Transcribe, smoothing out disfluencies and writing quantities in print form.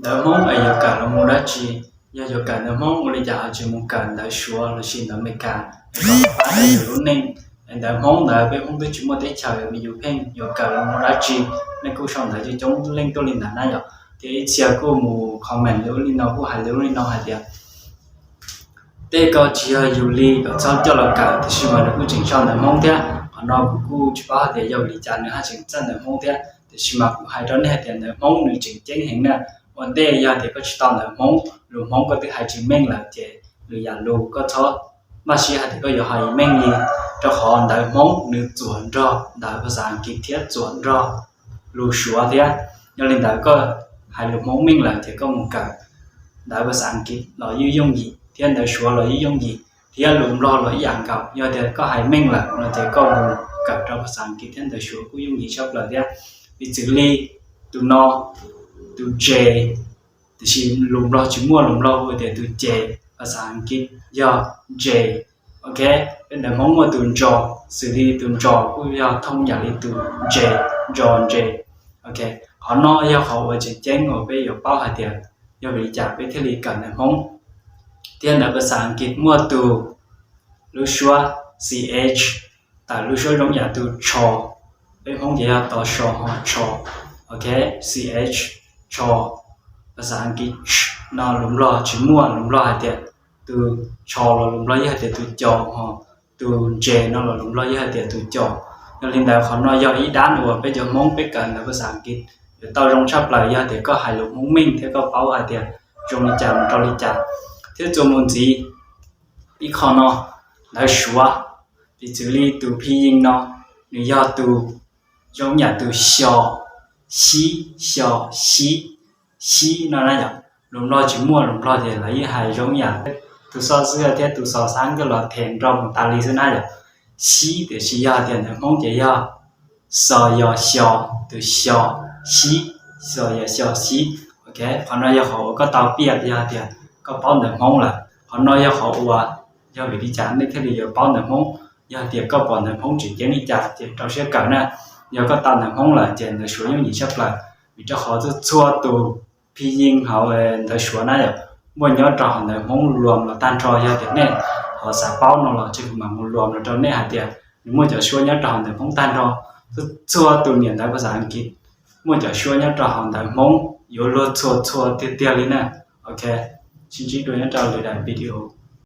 Đời mong ai yêu cả là mong đã chi, ya yêu cả đời mong uli ya chỉ mong cả đời xua là xin đời mấy cả, còn phải là yêu luôn nên, đời mong đời bên mong tôi chỉ muốn để chờ bị yêu khen, yêu cả là mong đã chi, nên cô xong đời chỉ chống lên tôi lên là rồi, thì chia cô mù comment liu lên nào cô hay liu lên nào hay đẹp. Thế có chia yêu li, có sao cho là cả thì xin mời cô chỉnh xong đời mong thế, còn nó cô chỉ bảo để yêu li cha nữa hay chỉnh chân đời mong thế, thì xin mời cô hay đón hết tiền đời mong nữa chỉnh chỉnh hình nè. Vấn đề ya thì có chỉ tao là mong có thứ hai chứng minh là chế rồi ya lu có cho mà chỉ hay thì có yêu hai minh gì cho họ đại mong nữ chuẩn rồi đạiภาษาอังกฤษthiết chuẩn rồi lu sửa thế nhưng lên đại có hai lu mong minh là thì có một cả đạiภาษาอังกฤษlà yêu dùng gì thiên đại sửa là yêu dùng gì thì lu lo là dạng cầu do thì có hai minh là thì có một cả trong ภาษาอังกฤษthiên đại sửa cũng dùng gì sắp là thế vì chữ li tu no từ J thì chỉ lùm lo chỉ mua lùm lo thôi để từ J ภาษาอังกฤษย่อ J ok bên này mong mua từ jò xử lý từ jò cũngย่อ thông giả lý từ J jò J ok họ nóiย่อhọ ở trên chén ngồi bây giờ bao hạt tiền do bị trả với thế lý cần này mong thiên là ภาษาอังกฤษmua từ lưu xóa ch tại lưu xóa giống giả từ chò bên mong chỉ là tỏ chò họ chò ok ch chò ภาษาอังกฤษnó lùm lo chỉ mua lùm lo hạt tiền từ chò là lùm lo với hạt tiền từ chò họ từ j nó là lùm lo với hạt tiền từ chò nên linh đạo họ nói do ý đán của bây giờ mong biết cần là ภาษาอังกฤษđể tao trong sắp lại ra thì có hai lục mong minh thế có báo hạt tiền trong lịch trả trong lịch trả thế cho môn gì ý khó nó là xóa vì xử lý từ pi yin nó nếu do từ giống nhà từ xiao xí xiao xí xí nó là gì lùm lo chỉ mua lùm lo thì lấy hai giống nhà từ so xưa thế từ so sáng cái là thèn trong ta lý thế này xí thì xí ya thì mong chỉ ya so ya xiao từ xiao xí so ya xiao xí ok còn nói ya họ có tao biết ya thì có bao nhiêu mong là họ nói ya họ qua do bị đi trả nên thế thì giờ bao nhiêu mong ya thì có bao nhiêu mong chỉ đi trả thì trong sẽ cả nè giờ có tao nhiêu mong là chỉ là số những gì sắp là vì cho họ rất chua từ pi yin họ đời số này mua nhớ trò này mong luồng là tan trò ra thế này họ sẽ bao nó là chứ mà một luồng là trong này hạt tiền mua cho số nhớ trò này mong tan trò rất chua từ miền Tây ภาษาอังกฤษmua cho số nhớ trò này mong yếu luôn chua chua tiệt tiệt lên nè ok xin chỉ đôi nhớ trò lời đại video